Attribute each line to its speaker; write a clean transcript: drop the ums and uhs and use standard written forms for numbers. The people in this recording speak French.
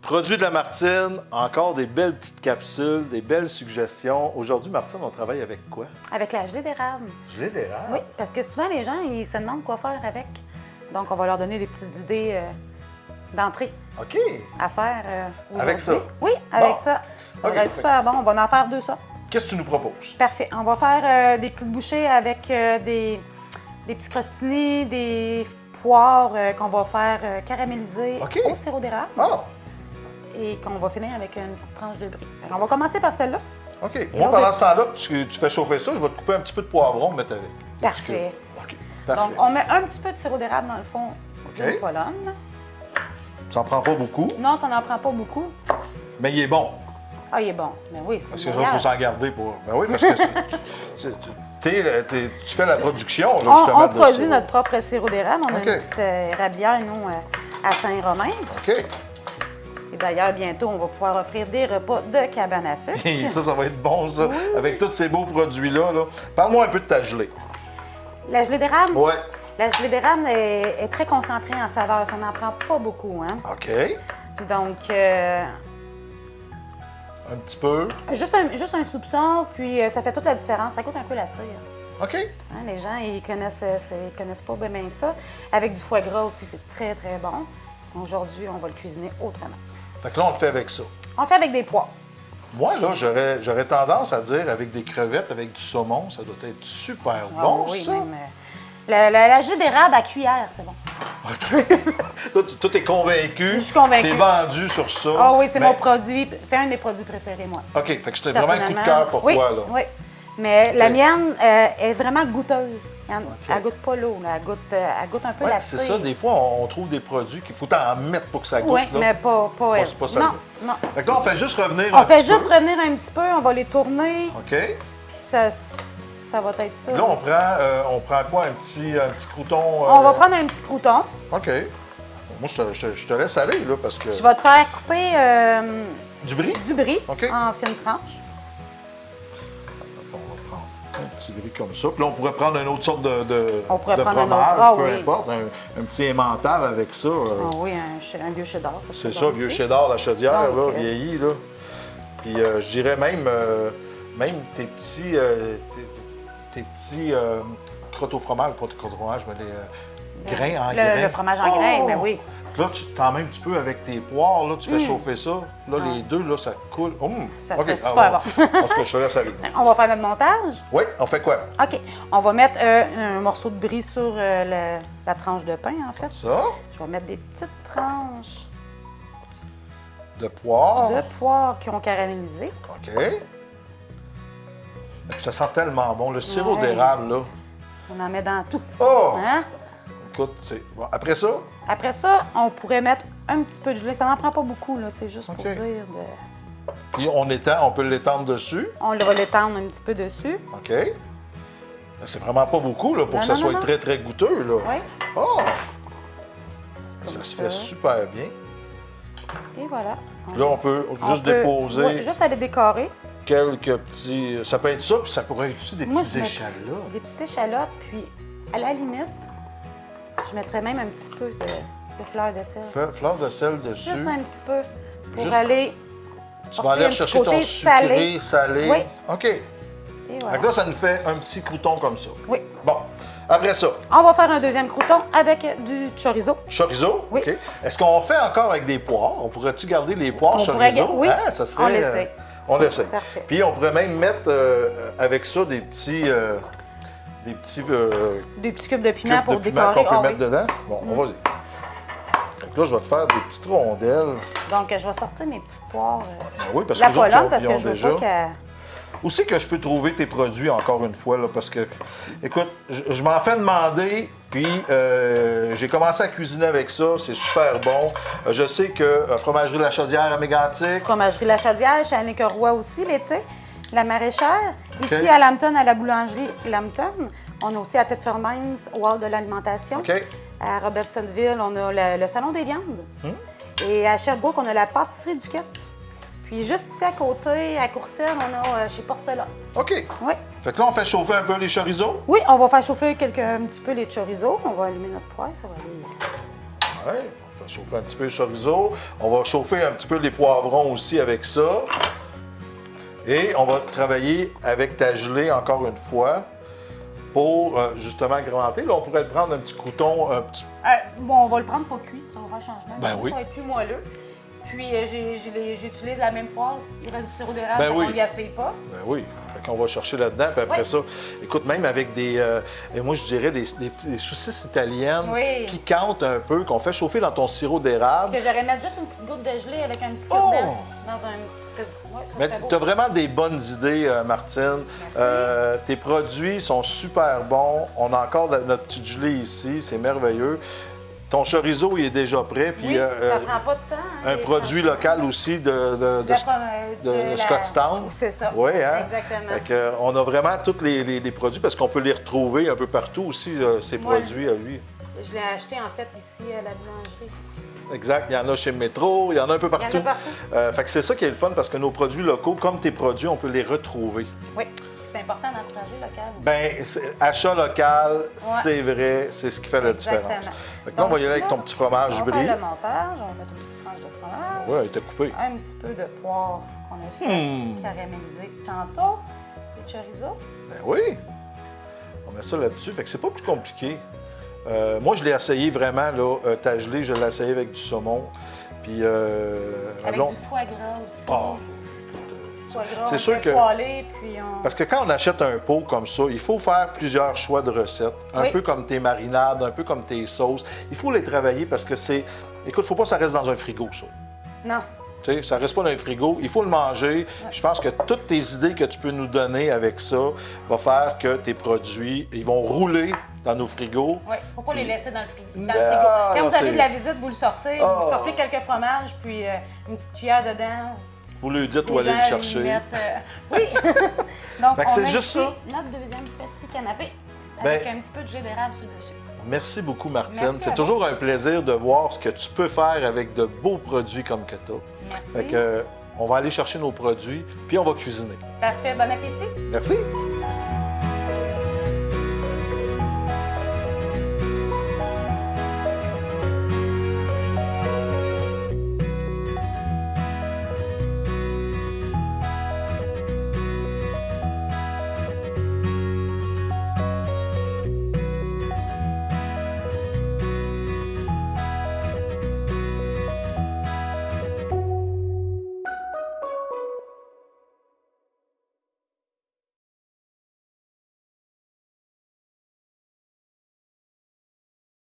Speaker 1: Produits de la Martine, encore des belles petites capsules, des belles suggestions. Aujourd'hui, Martine, on travaille avec quoi?
Speaker 2: Avec la gelée d'érable.
Speaker 1: Gelée d'érable?
Speaker 2: Oui, parce que souvent, les gens, ils se demandent quoi faire avec. Donc, on va leur donner des petites idées d'entrée
Speaker 1: OK.
Speaker 2: à faire aujourd'hui.
Speaker 1: Avec ça?
Speaker 2: Oui, avec
Speaker 1: Bon.
Speaker 2: ça. Ça
Speaker 1: OK.
Speaker 2: va être super bon. On va en faire 2 sortes.
Speaker 1: Qu'est-ce que tu nous proposes?
Speaker 2: Parfait. On va faire des petites bouchées avec des petits crostini, des poires qu'on va faire caraméliser
Speaker 1: OK.
Speaker 2: au sirop d'érable
Speaker 1: Ah,
Speaker 2: et qu'on va finir avec une petite tranche de brie. Alors, on va commencer par celle-là.
Speaker 1: OK. Moi, pendant ce temps-là, tu fais chauffer ça, je vais te couper un petit peu de poivron, mettre avec. Des petits
Speaker 2: Parfait.
Speaker 1: cubes. OK. Parfait.
Speaker 2: Donc, on met un petit peu de sirop d'érable dans le fond
Speaker 1: OK.
Speaker 2: d'une colonne.
Speaker 1: Ça n'en prend pas beaucoup,
Speaker 2: Non, ça n'en prend pas beaucoup.
Speaker 1: mais il est bon.
Speaker 2: Ah, il est bon. Mais oui, c'est
Speaker 1: Parce
Speaker 2: le
Speaker 1: qu'il faut
Speaker 2: meilleur.
Speaker 1: s'en garder pour. Ben oui, parce que tu fais la production, là,
Speaker 2: On
Speaker 1: justement. de
Speaker 2: produit
Speaker 1: ça.
Speaker 2: notre propre sirop d'érable. On a
Speaker 1: OK.
Speaker 2: une petite érablière, nous, à Saint-Romain.
Speaker 1: OK.
Speaker 2: Et d'ailleurs, bientôt, on va pouvoir offrir des repas de cabane à sucre.
Speaker 1: Et ça va être bon, ça, avec tous ces beaux produits-là. Là. Parle-moi un peu de ta gelée.
Speaker 2: La gelée d'érable?
Speaker 1: Ouais.
Speaker 2: La gelée d'érable est très concentrée en saveur. Ça n'en prend pas beaucoup, hein?
Speaker 1: OK.
Speaker 2: Donc,
Speaker 1: Un petit peu.
Speaker 2: juste un soupçon, puis ça fait toute la différence. Ça coûte un peu la tire.
Speaker 1: OK.
Speaker 2: Hein, les gens, ils connaissent pas bien ça. Avec du foie gras aussi, c'est très, très bon. Aujourd'hui, on va le cuisiner autrement.
Speaker 1: Fait que là, on le fait avec ça.
Speaker 2: On le fait avec des pois.
Speaker 1: Moi, là, j'aurais tendance à dire avec des crevettes, avec du saumon, ça doit être super bon,
Speaker 2: Ah oui,
Speaker 1: ça.
Speaker 2: même. La gelée d'érable à cuillère, c'est bon.
Speaker 1: OK. Toi, t'es convaincu.
Speaker 2: Je suis convaincue.
Speaker 1: T'es vendu sur ça.
Speaker 2: Ah oui, c'est
Speaker 1: Mais-
Speaker 2: mon produit. C'est un de mes produits préférés, moi.
Speaker 1: OK. Fait que c'était vraiment un coup de
Speaker 2: Personnellement.
Speaker 1: cœur pour
Speaker 2: Oui,
Speaker 1: toi, là.
Speaker 2: Oui. Mais la
Speaker 1: OK.
Speaker 2: mienne est vraiment goûteuse. Elle goûte pas l'eau, là. Elle goûte un peu
Speaker 1: Ouais,
Speaker 2: la
Speaker 1: c'est
Speaker 2: cire.
Speaker 1: ça. Des fois, on trouve des produits qu'il faut en mettre pour que ça goûte.
Speaker 2: Oui,
Speaker 1: là.
Speaker 2: mais pas elle.
Speaker 1: C'est pas ça.
Speaker 2: Non, non.
Speaker 1: Fait que là, on fait juste revenir
Speaker 2: On
Speaker 1: un
Speaker 2: fait
Speaker 1: petit
Speaker 2: juste
Speaker 1: peu.
Speaker 2: revenir un petit peu, on va les tourner,
Speaker 1: OK.
Speaker 2: puis ça va être ça.
Speaker 1: Là, on prend quoi? Un petit crouton?
Speaker 2: On va prendre un petit crouton.
Speaker 1: OK. Moi, je te laisse aller, là, parce que...
Speaker 2: Je vais te faire couper
Speaker 1: Du brie?
Speaker 2: du brie
Speaker 1: OK.
Speaker 2: en fines tranches.
Speaker 1: On va prendre un petit brie comme ça. Puis là, on pourrait prendre une autre sorte de
Speaker 2: On pourrait prendre un
Speaker 1: fromage,
Speaker 2: autre. Ah
Speaker 1: peu
Speaker 2: oui.
Speaker 1: importe. Un petit emmental avec ça.
Speaker 2: Ah oui, un vieux cheddar.
Speaker 1: C'est
Speaker 2: serait
Speaker 1: ça,
Speaker 2: bon
Speaker 1: vieux
Speaker 2: aussi.
Speaker 1: cheddar, la chaudière,
Speaker 2: Ah,
Speaker 1: là,
Speaker 2: OK.
Speaker 1: vieilli, là. Puis je dirais même tes petits crottes au fromage, pas tes crottes au fromage, mais les grains en grains.
Speaker 2: Le fromage en grains, ben oui.
Speaker 1: Là, tu t'en mets un petit peu avec tes poires, là, tu fais chauffer ça. Là, les deux, là, ça coule.
Speaker 2: Ça
Speaker 1: OK,
Speaker 2: serait super
Speaker 1: bon. En tout cas, je te laisse aller.
Speaker 2: On va faire notre montage.
Speaker 1: Oui, on fait quoi?
Speaker 2: OK. On va mettre un morceau de brie sur la tranche de pain, en fait.
Speaker 1: Ça,
Speaker 2: Je vais mettre des petites tranches
Speaker 1: de poire.
Speaker 2: de poires qui ont caramélisé.
Speaker 1: OK. Ça sent tellement bon. Le sirop
Speaker 2: Ouais.
Speaker 1: d'érable, là.
Speaker 2: On en met dans tout.
Speaker 1: Oh!
Speaker 2: Hein?
Speaker 1: Écoute, c'est... Bon, après ça,
Speaker 2: Après ça, on pourrait mettre un petit peu de gelée. Ça n'en prend pas beaucoup, là. C'est juste
Speaker 1: OK.
Speaker 2: pour dire de...
Speaker 1: puis on peut l'étendre dessus.
Speaker 2: On va l'étendre un petit peu dessus.
Speaker 1: OK. Mais c'est vraiment pas beaucoup, là, pour
Speaker 2: Non,
Speaker 1: que ça
Speaker 2: non,
Speaker 1: soit
Speaker 2: non, non.
Speaker 1: très, très goûteux, là.
Speaker 2: Oui.
Speaker 1: Oh! Ça
Speaker 2: Comme
Speaker 1: se
Speaker 2: ça.
Speaker 1: fait super bien.
Speaker 2: Et voilà.
Speaker 1: Là, on peut juste déposer
Speaker 2: ouais, juste aller décorer.
Speaker 1: quelques petits... Ça peut être ça, puis ça pourrait être aussi des
Speaker 2: Moi,
Speaker 1: petits
Speaker 2: je mettrais
Speaker 1: échalotes.
Speaker 2: Des petites échalotes, puis à la limite, je mettrais même un petit peu de fleur de sel.
Speaker 1: Fleur de sel dessus.
Speaker 2: Juste un petit peu pour
Speaker 1: Juste-
Speaker 2: aller...
Speaker 1: Tu vas
Speaker 2: porter
Speaker 1: aller
Speaker 2: un petit
Speaker 1: chercher ton
Speaker 2: côté
Speaker 1: sucré, salé.
Speaker 2: Oui.
Speaker 1: OK.
Speaker 2: Et voilà.
Speaker 1: Fait que là, ça nous fait un petit crouton comme ça.
Speaker 2: Oui.
Speaker 1: Bon. Après ça,
Speaker 2: On va faire un deuxième crouton avec du chorizo.
Speaker 1: chorizo.
Speaker 2: Oui.
Speaker 1: OK. Est-ce qu'on fait encore avec des poires? On pourrait-tu garder les poires
Speaker 2: On
Speaker 1: chorizo?
Speaker 2: pourrait oui.
Speaker 1: Hein, ça serait,
Speaker 2: On l'essaie.
Speaker 1: On l'essaie.
Speaker 2: Parfait.
Speaker 1: Puis on pourrait même mettre avec ça des petits
Speaker 2: Des petits cubes de piment
Speaker 1: cubes
Speaker 2: pour
Speaker 1: de piment
Speaker 2: décorer.
Speaker 1: qu'on peut
Speaker 2: Ah
Speaker 1: mettre
Speaker 2: oui.
Speaker 1: dedans. Bon, on va-y. Donc là, je vais te faire des petites rondelles.
Speaker 2: Donc, je vais sortir mes petites poires.
Speaker 1: Oui, parce
Speaker 2: La
Speaker 1: que les autres,
Speaker 2: polonne, parce
Speaker 1: ils
Speaker 2: que
Speaker 1: ont
Speaker 2: je veux
Speaker 1: déjà.
Speaker 2: pas qu'elle...
Speaker 1: Où c'est que je peux trouver tes produits, encore une fois, là, parce que, écoute, je m'en fais demander, puis j'ai commencé à cuisiner avec ça, c'est super bon. Je sais que Fromagerie La Chaudière à Mégantic,
Speaker 2: Fromagerie La Chaudière, chez Annick Roy aussi l'été. La maraîchère.
Speaker 1: OK.
Speaker 2: Ici, à Lambton, à la boulangerie Lambton. On a aussi à Thetford Mines, au hall de l'alimentation.
Speaker 1: OK?
Speaker 2: À Robertsonville, on a le salon des viandes. Et à Sherbrooke, on a la pâtisserie du Quête. Puis juste ici à côté, à Courcelles, on a chez Porcelain.
Speaker 1: OK.
Speaker 2: Oui.
Speaker 1: Fait que là, on fait chauffer un peu les chorizos.
Speaker 2: Oui, on va faire chauffer un petit peu les chorizo. On va allumer notre poêle, ça va aller.
Speaker 1: Ouais, On va chauffer un petit peu le chorizo. On va chauffer un petit peu les poivrons aussi avec ça. Et on va travailler avec ta gelée encore une fois pour justement agrémenter. Là, on pourrait le prendre un petit crouton, un petit...
Speaker 2: Bon, on va le prendre pas cuit, ça va faire un changement.
Speaker 1: Ben oui.
Speaker 2: Ça va être plus moelleux. Puis j'utilise la même poêle. Il reste du sirop d'érable,
Speaker 1: Ben oui.
Speaker 2: on ne le gaspille pas.
Speaker 1: Ben oui. Fait qu'on va chercher là-dedans, puis après ça, écoute, même avec des, moi je dirais des saucisses italiennes piquantes un peu, qu'on fait chauffer dans ton sirop d'érable.
Speaker 2: Que j'aurais mettre juste une petite goutte de gelée avec un petit cure-dent dans un petit espèce...
Speaker 1: Mais tu as vraiment des bonnes idées, Martine. Tes produits sont super bons. On a encore notre petite gelée ici, c'est merveilleux. Ton chorizo, il est déjà prêt. Puis,
Speaker 2: ça prend pas de temps.
Speaker 1: Un produit local aussi de Scottstown.
Speaker 2: C'est ça.
Speaker 1: Oui, hein?
Speaker 2: Exactement.
Speaker 1: Fait que, on a vraiment tous les produits parce qu'on peut les retrouver un peu partout aussi, ces produits à lui.
Speaker 2: Je l'ai acheté en fait ici à la boulangerie.
Speaker 1: Exact. Il y en a chez Métro, il y en a un peu partout.
Speaker 2: Il y en a partout.
Speaker 1: Fait que c'est ça qui est le fun parce que nos produits locaux, comme tes produits, on peut les retrouver.
Speaker 2: Oui. C'est important d'encourager local.
Speaker 1: Bien, achat local, c'est vrai, c'est ce qui fait la différence. Fait que là, on va y aller avec ton petit fromage brie.
Speaker 2: On va faire le montage, on va mettre une petite tranche de fromage.
Speaker 1: Oui, elle était coupée.
Speaker 2: Un petit peu de poire qu'on a fait caraméliser tantôt. Le chorizo.
Speaker 1: Ben oui. On met ça là-dessus. Fait que c'est pas plus compliqué. Moi, je l'ai essayé vraiment, là, ta gelée, je l'ai essayé avec du saumon. Puis,
Speaker 2: avec du foie gras aussi.
Speaker 1: C'est sûr que... Parce que quand on achète un pot comme ça, il faut faire plusieurs choix de recettes. Un peu comme tes marinades, un peu comme tes sauces. Il faut les travailler parce que c'est... Écoute, il ne faut pas que ça reste dans un frigo, ça.
Speaker 2: Non.
Speaker 1: Tu sais, ça ne reste pas dans un frigo. Il faut le manger. Je pense que toutes tes idées que tu peux nous donner avec ça vont faire que tes produits, ils vont rouler dans nos frigos.
Speaker 2: Oui, il ne faut pas les laisser dans le frigo. Quand vous avez de la visite, vous le sortez. Vous sortez quelques fromages, puis une petite cuillère dedans.
Speaker 1: Vous lui dites où aller le chercher.
Speaker 2: Oui! Donc,
Speaker 1: c'est juste ça.
Speaker 2: Notre deuxième petit canapé avec un petit peu de jus d'érable sur-dessus.
Speaker 1: Merci beaucoup, Martine. C'est toujours un plaisir de voir ce que tu peux faire avec de beaux produits comme que tu as.
Speaker 2: Merci.
Speaker 1: Fait que, on va aller chercher nos produits, puis on va cuisiner.
Speaker 2: Parfait. Bon appétit.
Speaker 1: Merci.